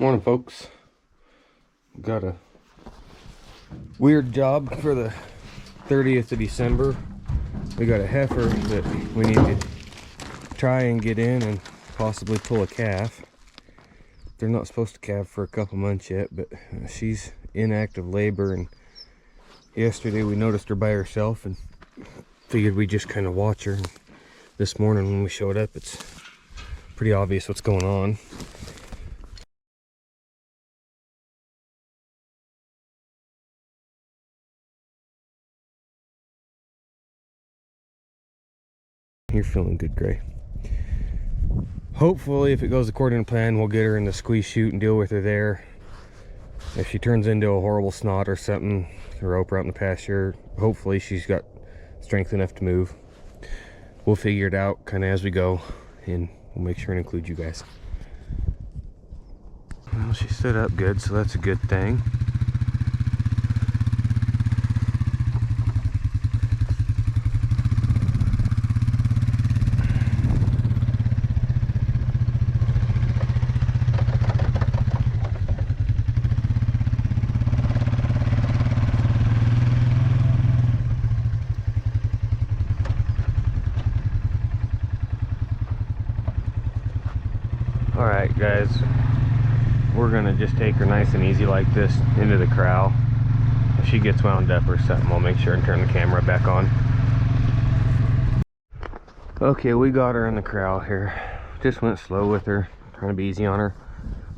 Morning, folks. Got a weird job for the 30th of December. We got a heifer that we need to try and get in and possibly pull a calf. They're not supposed to calve for a couple months yet, but she's in active labor, and yesterday we noticed her by herself and figured we'd just kind of watch her. And this morning when we showed up, it's pretty obvious what's going on. You're feeling good, Gray. Hopefully, if it goes according to plan, we'll get her in the squeeze chute and deal with her there. If she turns into a horrible snot or something, rope her out in the pasture. Hopefully she's got strength enough to move. We'll figure it out kind of as we go, and we'll make sure and include you guys. Well, she stood up good, so that's a good thing. Alright guys, we're gonna just take her nice and easy like this into the corral. If she gets wound up or something, we'll make sure and turn the camera back on. Okay, we got her in the corral here. Just went slow with her, trying to be easy on her.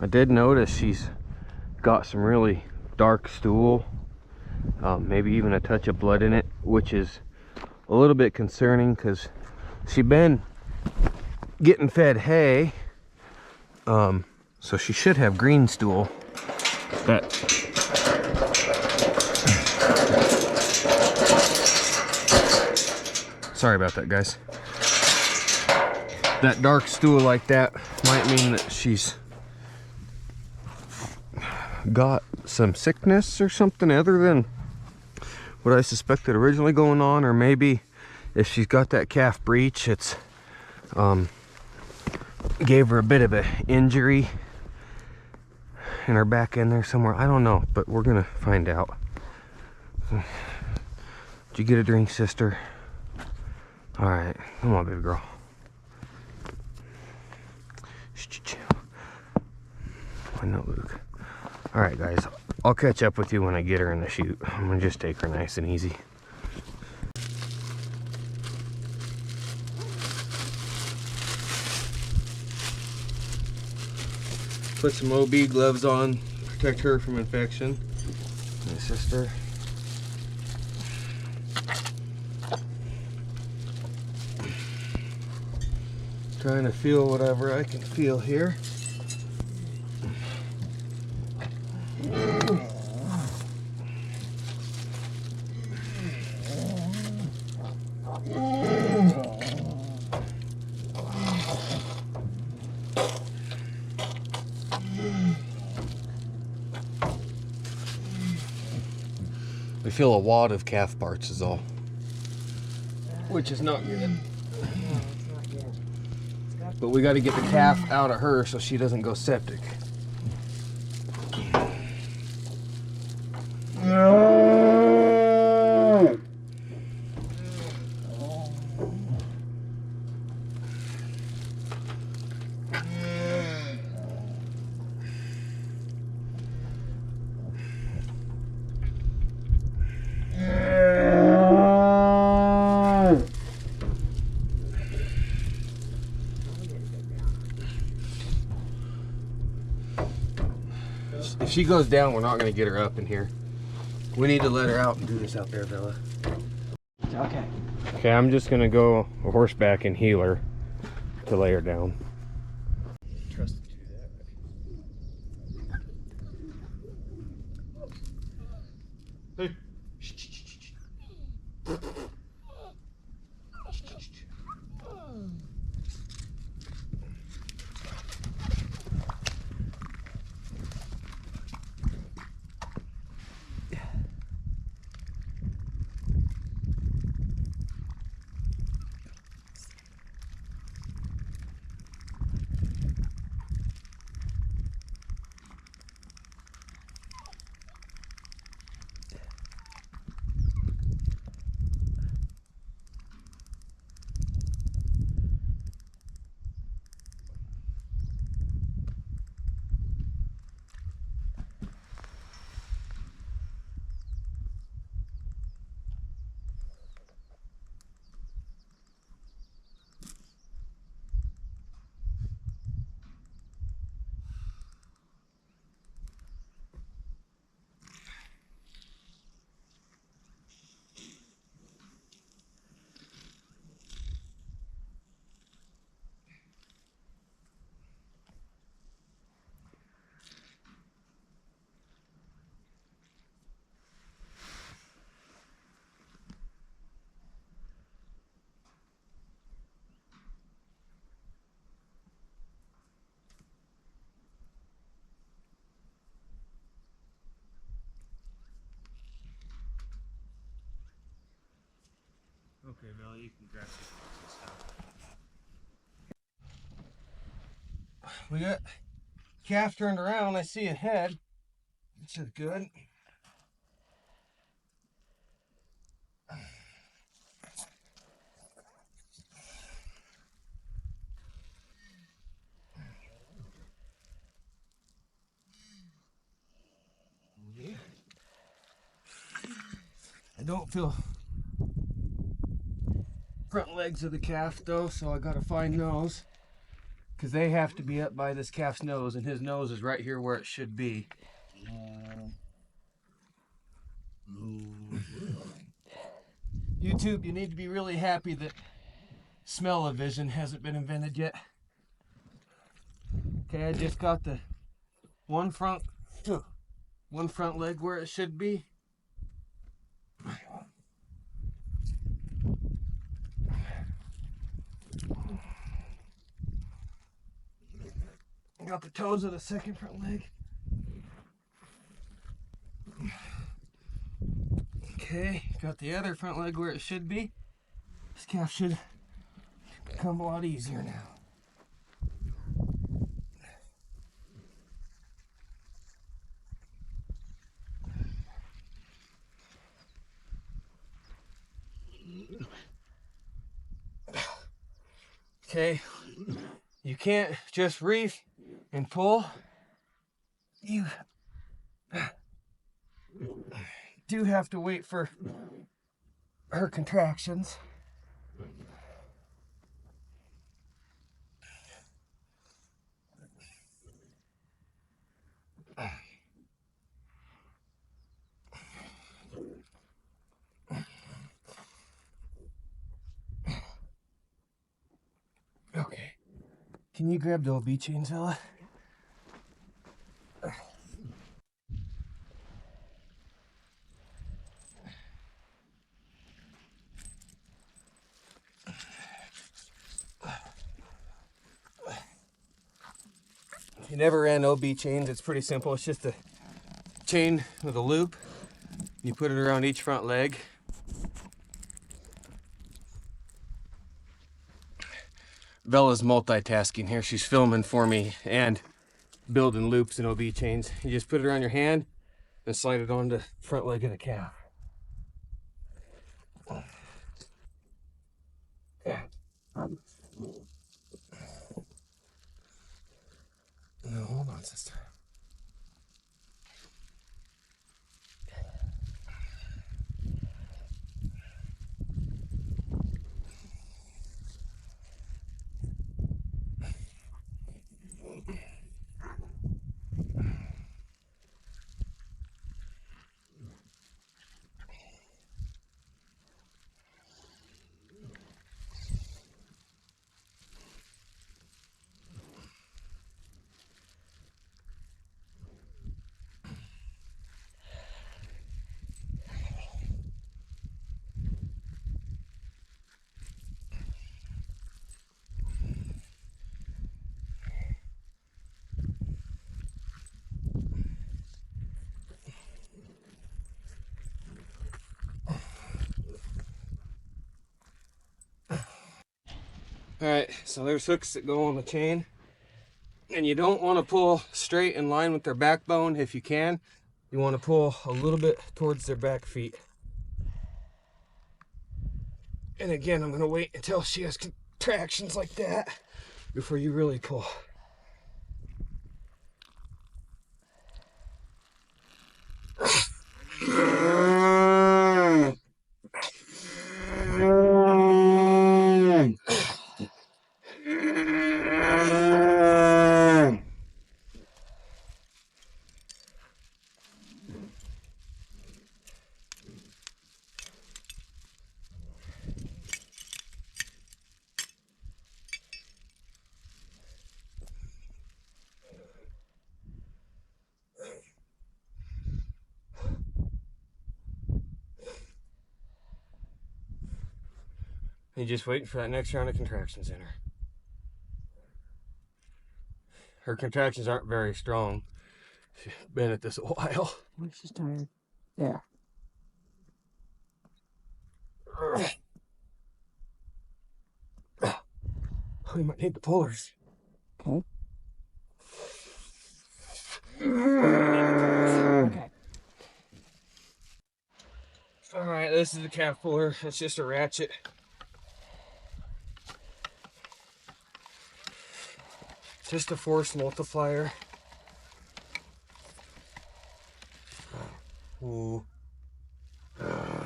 I did notice she's got some really dark stool, maybe even a touch of blood in it, which is a little bit concerning because she's been getting fed hay. So she should have green stool. That sorry about that, guys. That dark stool like that might mean that she's got some sickness or something other than what I suspected originally going on, or maybe if she's got that calf breech, it's gave her a bit of an injury in her back end there somewhere. I don't know, but we're gonna find out. Did you get a drink, sister? All right, come on, baby girl. I know, Luke. All right, guys, I'll catch up with you when I get her in the chute. I'm gonna just take her nice and easy. Put some OB gloves on, protect her from infection. My sister. Trying to feel whatever I can feel here. We feel a wad of calf parts is all, which is not good. But we got to get the calf out of her so she doesn't go septic. If she goes down, we're not going to get her up in here. We need to let her out and do this out there, Bella. Okay. Okay, I'm just going to go a horseback and heel her to lay her down. Trust to do that. Hey. Okay, Billy, you can grab some stuff. We got calf turned around. I see a head, which is good. I don't feel front legs of the calf though, so I gotta find those because they have to be up by this calf's nose, and his nose is right here where it should be. YouTube, you need to be really happy that smell-o-vision hasn't been invented yet. Okay, I just got the one front leg where it should be. Got the toes of the second front leg. Okay, got the other front leg where it should be. This calf should become a lot easier now. Okay, you can't just reef and pull. You do have to wait for her contractions. Okay, can you grab the OB chains, Ella? If you never ran OB chains, it's pretty simple. It's just a chain with a loop. You put it around each front leg. Bella's multitasking here. She's filming for me and building loops and OB chains. You just put it around your hand and slide it on the front leg of the calf. Yeah. No, hold on, sister. Alright, so there's hooks that go on the chain. And you don't want to pull straight in line with their backbone if you can. You want to pull a little bit towards their back feet. And again, I'm going to wait until she has contractions like that before you really pull. You're just waiting for that next round of contractions in her. Her contractions aren't very strong. She's been at this a while. She's tired. There. We might need the pullers. Okay. Okay. All right, this is the calf puller. It's just a ratchet. Just a force multiplier. Ooh.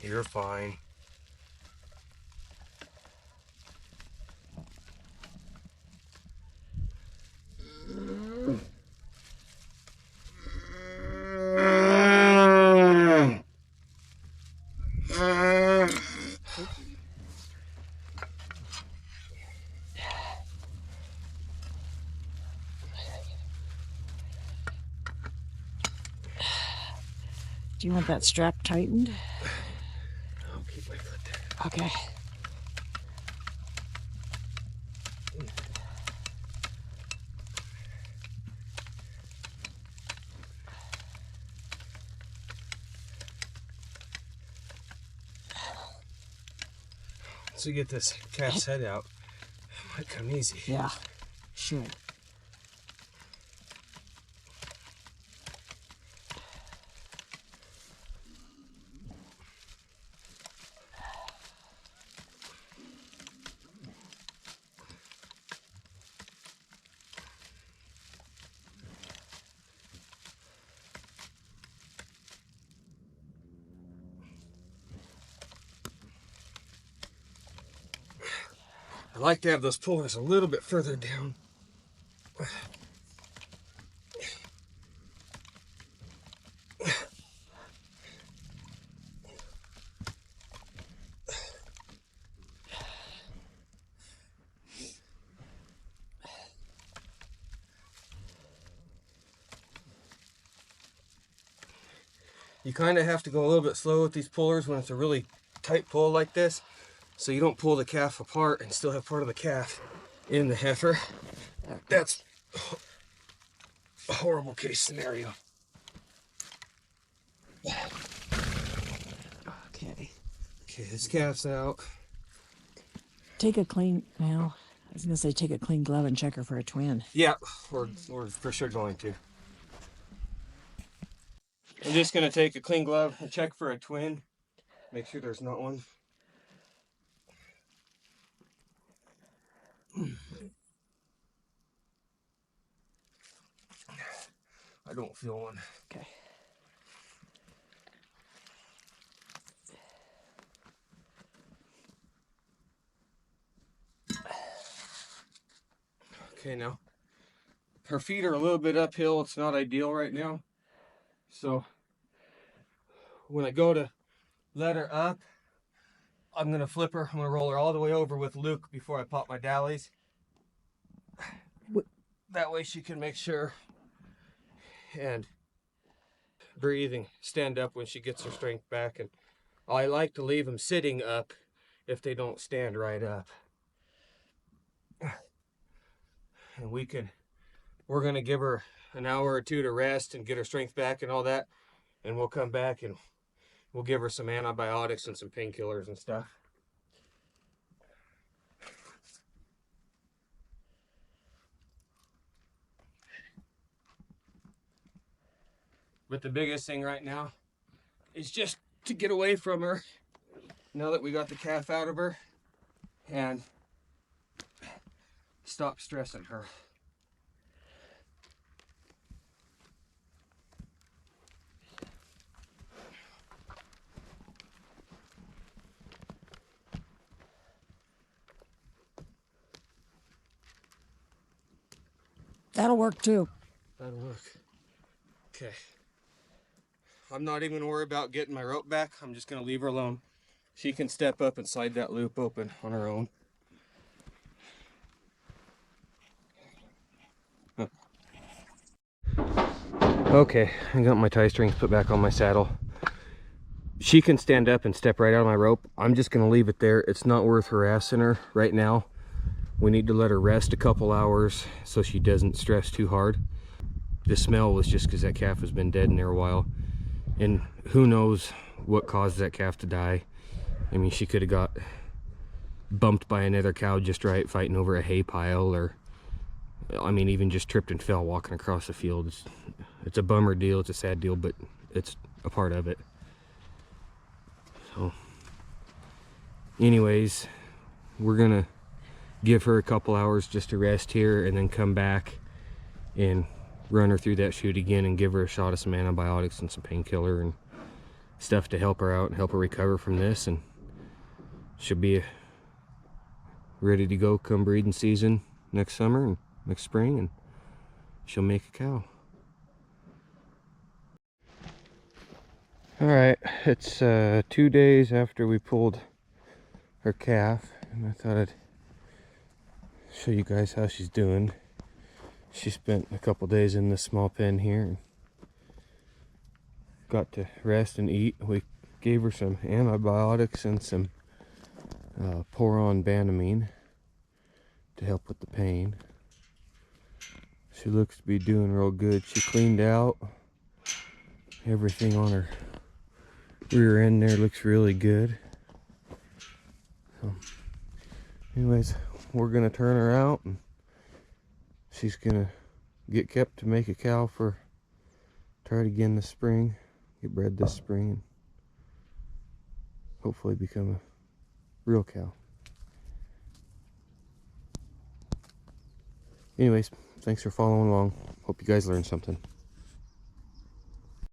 You're fine. Do you want that strap tightened? I'll keep my foot there. Okay. Once we get this calf's head out, it might come easy. Yeah, should. I like to have those pullers a little bit further down. You kind of have to go a little bit slow with these pullers when it's a really tight pull like this, so you don't pull the calf apart and still have part of the calf in the heifer. That's a horrible case scenario. Okay. Okay, this calf's out. Take a clean, now, I was gonna say take a clean glove and check her for a twin. Yeah, we're for sure going to. I'm just gonna take a clean glove and check for a twin. Make sure there's not one. I don't feel one. Okay. Okay, now her feet are a little bit uphill. It's not ideal right now. So when I go to let her up, I'm gonna flip her. I'm gonna roll her all the way over with Luke before I pop my dallies. That way she can make sure and breathing, stand up when she gets her strength back. And I like to leave them sitting up if they don't stand right up. And we're gonna give her an hour or two to rest and get her strength back and all that. And we'll come back and we'll give her some antibiotics and some painkillers and stuff. But the biggest thing right now is just to get away from her now that we got the calf out of her and stop stressing her. That'll work too. That'll work. Okay. I'm not even gonna worry about getting my rope back. I'm just gonna leave her alone. She can step up and slide that loop open on her own. Okay, I got my tie strings put back on my saddle. She can stand up and step right out of my rope. I'm just gonna leave it there. It's not worth harassing her right now. We need to let her rest a couple hours so she doesn't stress too hard. The smell was just because that calf has been dead in there a while. And who knows what caused that calf to die. I mean, she could have got bumped by another cow just right, fighting over a hay pile, or I mean, even just tripped and fell walking across the field. It's a bummer deal, it's a sad deal, but it's a part of it. So anyways, we're gonna give her a couple hours just to rest here, and then come back and run her through that chute again and give her a shot of some antibiotics and some painkiller and stuff to help her out and help her recover from this, and she'll be ready to go come breeding season next summer and next spring, and she'll make a cow. All right, it's 2 days after we pulled her calf, and I thought I'd show you guys how she's doing. She spent a couple days in this small pen here and got to rest and eat. We gave her some antibiotics and some pour-on Banamine to help with the pain. She looks to be doing real good. She cleaned out. Everything on her rear end there looks really good. So anyways, we're gonna turn her out, and she's gonna get kept to make a cow for, try it again this spring, get bred this spring, and hopefully become a real cow. Anyways, thanks for following along. Hope you guys learned something.